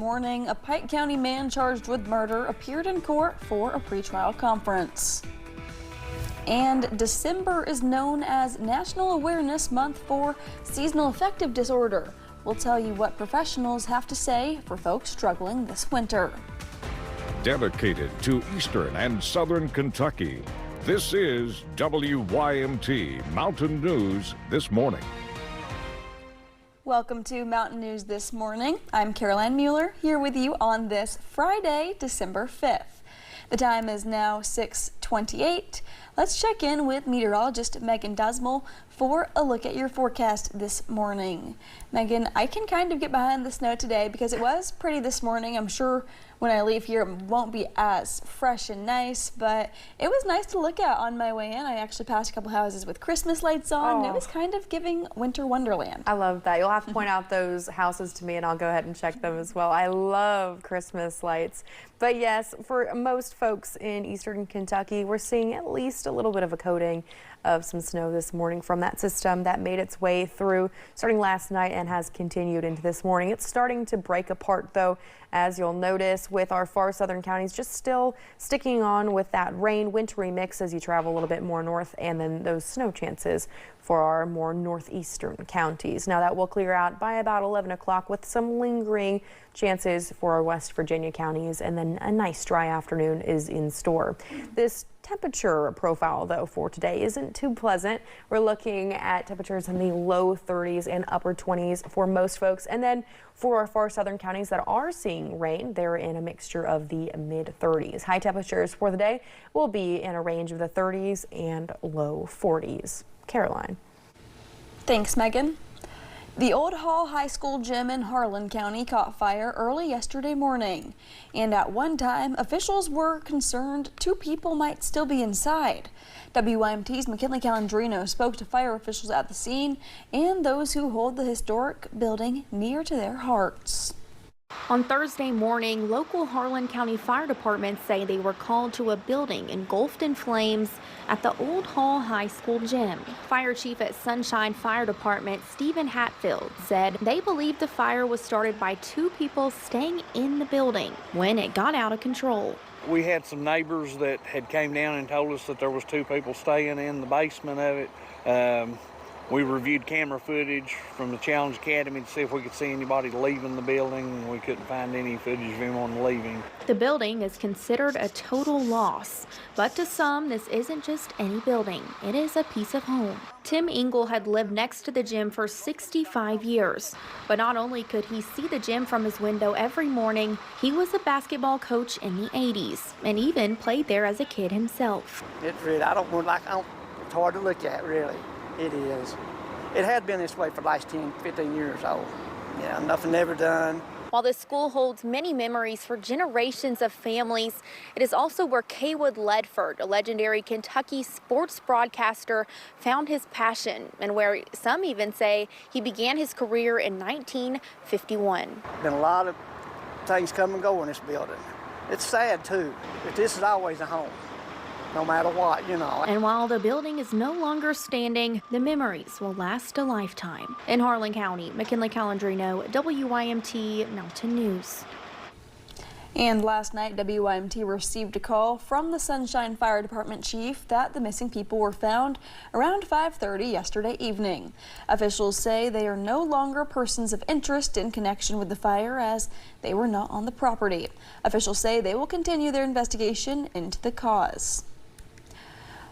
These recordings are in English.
Morning, a Pike County man charged with murder appeared in court for a pretrial conference. And December is known as National Awareness Month for Seasonal Affective Disorder. We'll tell you what professionals have to say for folks struggling this winter. Dedicated to Eastern and Southern Kentucky, this is WYMT Mountain News This Morning. Welcome to Mountain News This Morning. I'm Caroline Mueller here with you on this Friday, December 5th. The time is now 6:28. Let's check in with meteorologist Megan Dusmel for a look at your forecast this morning. Megan, I can kind of get behind the snow today because it was pretty this morning. I'm sure when I leave here it won't be as fresh and nice, but it was nice to look at on my way in. I actually passed a couple houses with Christmas lights on. And it was kind of giving winter wonderland. I love that. You'll have to point out those houses to me and I'll go ahead and check them as well. I love Christmas lights. But yes, for most folks in Eastern Kentucky, we're seeing at least a little bit of a coating of some snow this morning from that system that made its way through starting last night and has continued into this morning. It's starting to break apart though, as you'll notice, with our far southern counties just still sticking on with that rain wintry mix as you travel a little bit more north, and then those snow chances for our more northeastern counties. Now that will clear out by about 11 o'clock with some lingering chances for our West Virginia counties, and then a nice dry afternoon is in store. This temperature profile though for today isn't too pleasant. We're looking at temperatures in the low 30s and upper 20s for most folks, and then for our far southern counties that are seeing rain, they're in a mixture of the mid 30s. High temperatures for the day will be in a range of the 30s and low 40s. Caroline. Thanks, Megan. The Old Hall High School gym in Harlan County caught fire early yesterday morning, and at one time officials were concerned 2 people might still be inside. WYMT's McKinley Calandrino spoke to fire officials at the scene and those who hold the historic building near to their hearts. On Thursday morning, local Harlan County Fire Departments say they were called to a building engulfed in flames at the Old Hall High School gym. Fire Chief at Sunshine Fire Department, Stephen Hatfield, said they believe the fire was started by 2 people staying in the building when it got out of control. We had some neighbors that had came down and told us that there was 2 people staying in the basement of it. We reviewed camera footage from the Challenge Academy to see if we could see anybody leaving the building. We couldn't find any footage of anyone leaving. The building is considered a total loss, but to some, this isn't just any building. It is a piece of home. Tim Engel had lived next to the gym for 65 years, but not only could he see the gym from his window every morning, he was a basketball coach in the 80s and even played there as a kid himself. It's really, it's hard to look at, really. It is. It had been this way for the last 10, 15 years old. Yeah, nothing ever done. While this school holds many memories for generations of families, it is also where Kaywood Ledford, a legendary Kentucky sports broadcaster, found his passion, and where some even say he began his career in 1951. Been a lot of things come and go in this building. It's sad too, but this is always a home. No matter what, you know. And while the building is no longer standing, the memories will last a lifetime. In Harlan County, McKinley Calandrino, WYMT Mountain News. And last night, WYMT received a call from the Sunshine Fire Department chief that the missing people were found around 5:30 yesterday evening. Officials say they are no longer persons of interest in connection with the fire as they were not on the property. Officials say they will continue their investigation into the cause.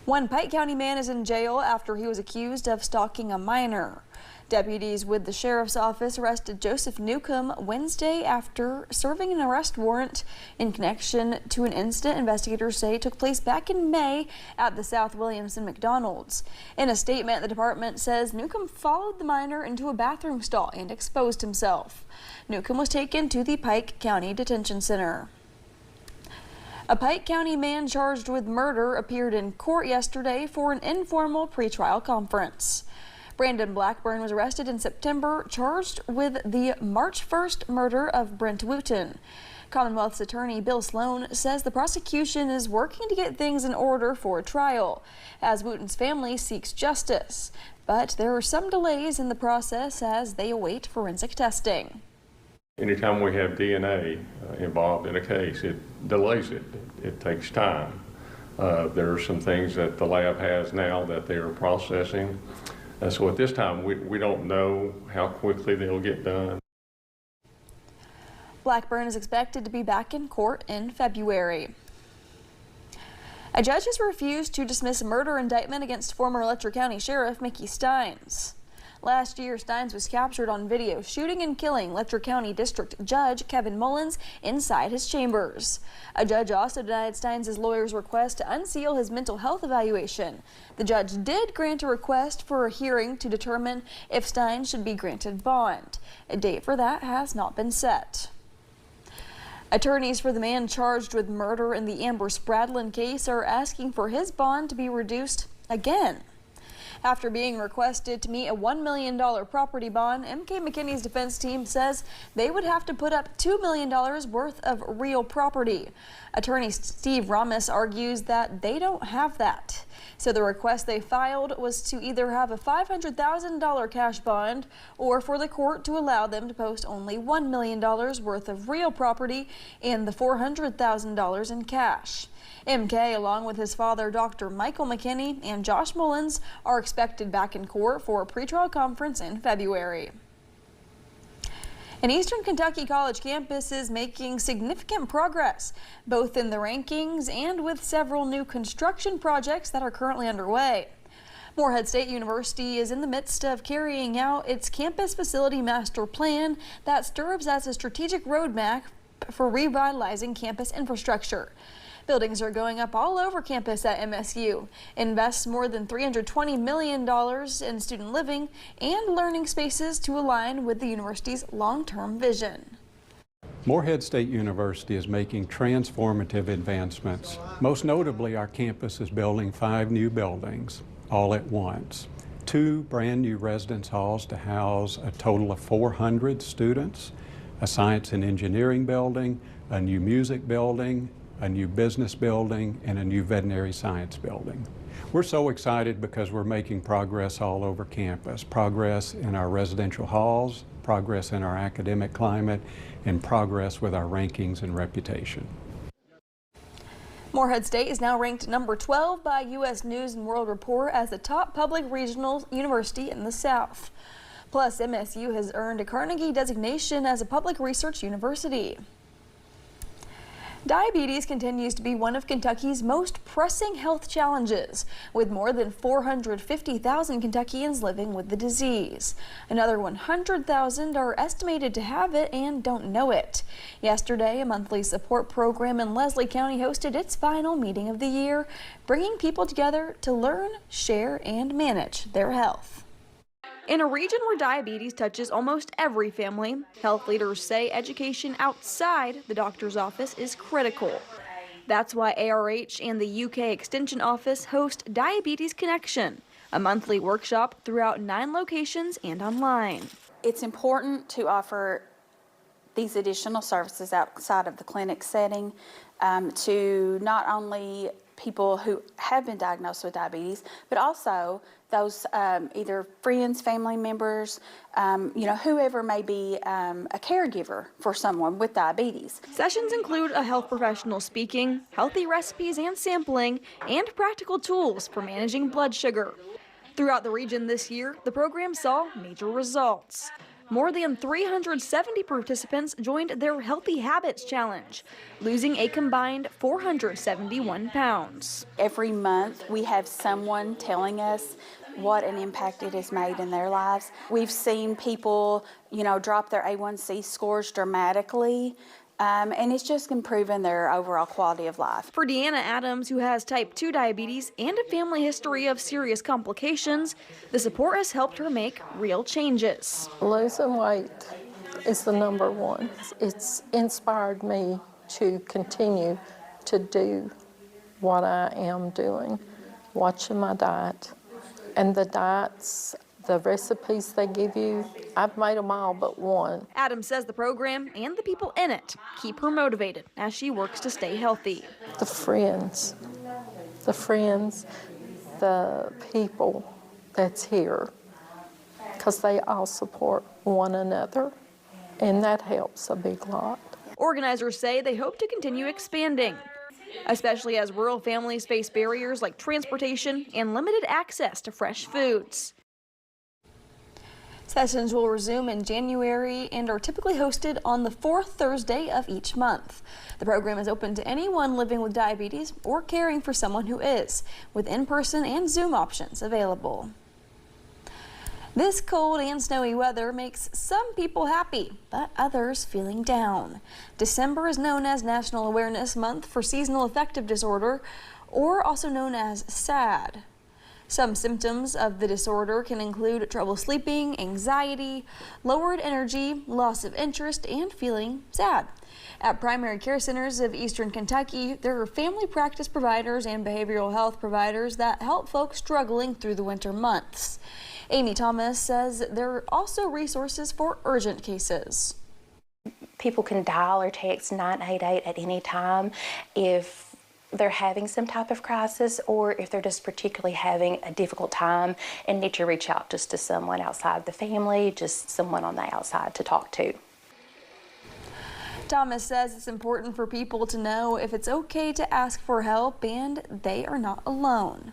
One Pike County man is in jail after he was accused of stalking a minor. Deputies with the sheriff's office arrested Joseph Newcomb Wednesday after serving an arrest warrant in connection to an incident investigators say took place back in May at the South Williamson McDonald's. In a statement, the department says Newcomb followed the minor into a bathroom stall and exposed himself. Newcomb was taken to the Pike County Detention Center. A Pike County man charged with murder appeared in court yesterday for an informal pretrial conference. Brandon Blackburn was arrested in September, charged with the March 1st murder of Brent Wooten. Commonwealth's attorney Bill Sloan says the prosecution is working to get things in order for a trial, as Wooten's family seeks justice. But there are some delays in the process as they await forensic testing. Anytime we have DNA involved in a case, it delays it. It takes time. There are some things that the lab has now that they are processing. So at this time, we don't know how quickly they'll get done. Blackburn is expected to be back in court in February. A judge has refused to dismiss a murder indictment against former Letcher County Sheriff Mickey Steins. Last year, Steins was captured on video shooting and killing Letcher County District Judge Kevin Mullins inside his chambers. A judge also denied Steins' lawyer's request to unseal his mental health evaluation. The judge did grant a request for a hearing to determine if Steins should be granted bond. A date for that has not been set. Attorneys for the man charged with murder in the Amber Spradlin case are asking for his bond to be reduced again. After being requested to meet a $1 million property bond, MK McKinney's defense team says they would have to put up $2 million worth of real property. Attorney Steve Ramos argues that they don't have that. So the request they filed was to either have a $500,000 cash bond or for the court to allow them to post only $1 million worth of real property and the $400,000 in cash. MK, along with his father, Dr. Michael McKinney, and Josh Mullins, are expected back in court for a pretrial conference in February. An Eastern Kentucky college campus is making significant progress, both in the rankings and with several new construction projects that are currently underway. Morehead State University is in the midst of carrying out its campus facility master plan that serves as a strategic roadmap for revitalizing campus infrastructure. Buildings are going up all over campus at MSU, invests more than $320 million in student living and learning spaces to align with the university's long-term vision. Morehead State University is making transformative advancements. Most notably, our campus is building 5 new buildings all at once. 2 brand new residence halls to house a total of 400 students, a science and engineering building, a new music building, a new business building, and a new veterinary science building. We're so excited because we're making progress all over campus. Progress in our residential halls, progress in our academic climate, and progress with our rankings and reputation. Morehead State is now ranked number 12 by U.S. News & World Report as the top public regional university in the South. Plus, MSU has earned a Carnegie designation as a public research university. Diabetes continues to be one of Kentucky's most pressing health challenges, with more than 450,000 Kentuckians living with the disease. Another 100,000 are estimated to have it and don't know it. Yesterday, a monthly support program in Leslie County hosted its final meeting of the year, bringing people together to learn, share, and manage their health. In a region where diabetes touches almost every family, health leaders say education outside the doctor's office is critical. That's why ARH and the UK Extension Office host Diabetes Connection, a monthly workshop throughout 9 locations and online. It's important to offer these additional services outside of the clinic setting to not only people who have been diagnosed with diabetes, but also those either friends, family members, whoever may be a caregiver for someone with diabetes. Sessions include a health professional speaking, healthy recipes and sampling, and practical tools for managing blood sugar. Throughout the region this year, the program saw major results. More than 370 participants joined their Healthy Habits Challenge, losing a combined 471 pounds. Every month we have someone telling us what an impact it has made in their lives. We've seen people, drop their A1C scores dramatically. And it's just improving their overall quality of life. For Deanna Adams, who has type 2 diabetes and a family history of serious complications, the support has helped her make real changes. Losing weight is the number one. It's inspired me to continue to do what I am doing, watching my diet. And the diets, the recipes they give you, I've made them all but one. Adams says the program and the people in it keep her motivated as she works to stay healthy. The friends, the people that's here, because they all support one another. and that helps a big lot. Organizers say they hope to continue expanding, especially as rural families face barriers like transportation and limited access to fresh foods. Sessions will resume in January and are typically hosted on the fourth Thursday of each month. The program is open to anyone living with diabetes or caring for someone who is, with in-person and Zoom options available. This cold and snowy weather makes some people happy, but others feeling down. December is known as National Awareness Month for Seasonal Affective Disorder, or also known as SAD. Some symptoms of the disorder can include trouble sleeping, anxiety, lowered energy, loss of interest, and feeling sad. At primary care centers of Eastern Kentucky, there are family practice providers and behavioral health providers that help folks struggling through the winter months. Amy Thomas says there are also resources for urgent cases. People can dial or text 988 at any time if they're having some type of crisis, or if they're just particularly having a difficult time and need to reach out just to someone outside the family, just someone on the outside to talk to. Thomas says it's important for people to know if it's okay to ask for help and they are not alone.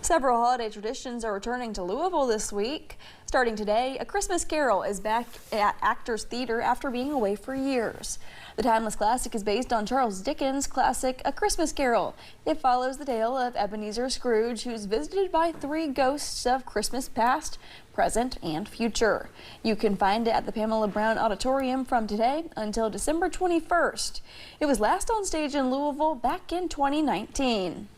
Several holiday traditions are returning to Louisville this week. Starting today, A Christmas Carol is back at Actors Theater after being away for years. The timeless classic is based on Charles Dickens' classic A Christmas Carol. It follows the tale of Ebenezer Scrooge, who's visited by three ghosts of Christmas past, present, and future. You can find it at the Pamela Brown Auditorium from today until December 21st. It was last on stage in Louisville back in 2019.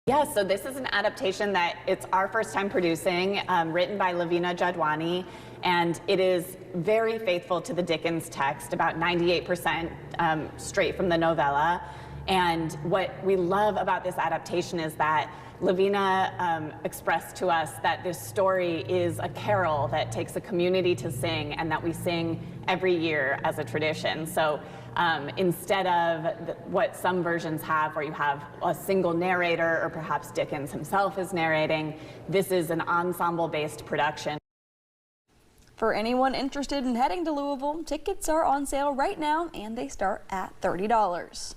Yeah, so this is an adaptation that it's our first time producing, written by Lavina Jadwani, and it is very faithful to the Dickens text, about 98% straight from the novella. And what we love about this adaptation is that Lavina expressed to us that this story is a carol that takes a community to sing and that we sing every year as a tradition. So instead of what some versions have where you have a single narrator or perhaps Dickens himself is narrating, this is an ensemble-based production. For anyone interested in heading to Louisville, tickets are on sale right now and they start at $30.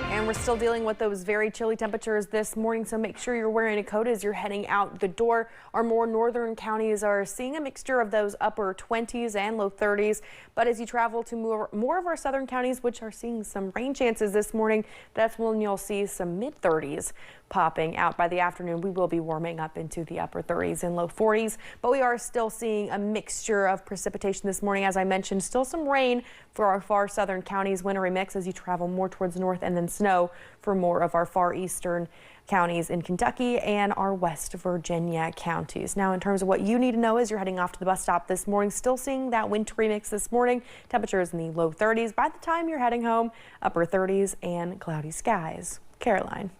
And we're still dealing with those very chilly temperatures this morning, so make sure you're wearing a coat as you're heading out the door. Our more northern counties are seeing a mixture of those upper 20s and low 30s, but as you travel to more of our southern counties, which are seeing some rain chances this morning, that's when you'll see some mid 30s popping out. By the afternoon, we will be warming up into the upper 30s and low 40s, but we are still seeing a mixture of precipitation this morning. As I mentioned, still some rain for our far southern counties, wintry mix as you travel more towards the north, and then snow for more of our far eastern counties in Kentucky and our West Virginia counties. Now, in terms of what you need to know as you're heading off to the bus stop this morning, still seeing that wintry mix this morning. Temperatures in the low 30s. By the time you're heading home, upper 30s and cloudy skies. Caroline.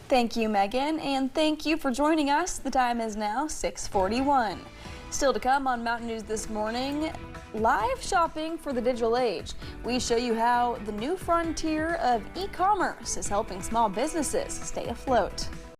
Thank you, Megan, and thank you for joining us. The time is now 6:41. Still to come on Mountain News this morning, live shopping for the digital age. We show you how the new frontier of e-commerce is helping small businesses stay afloat.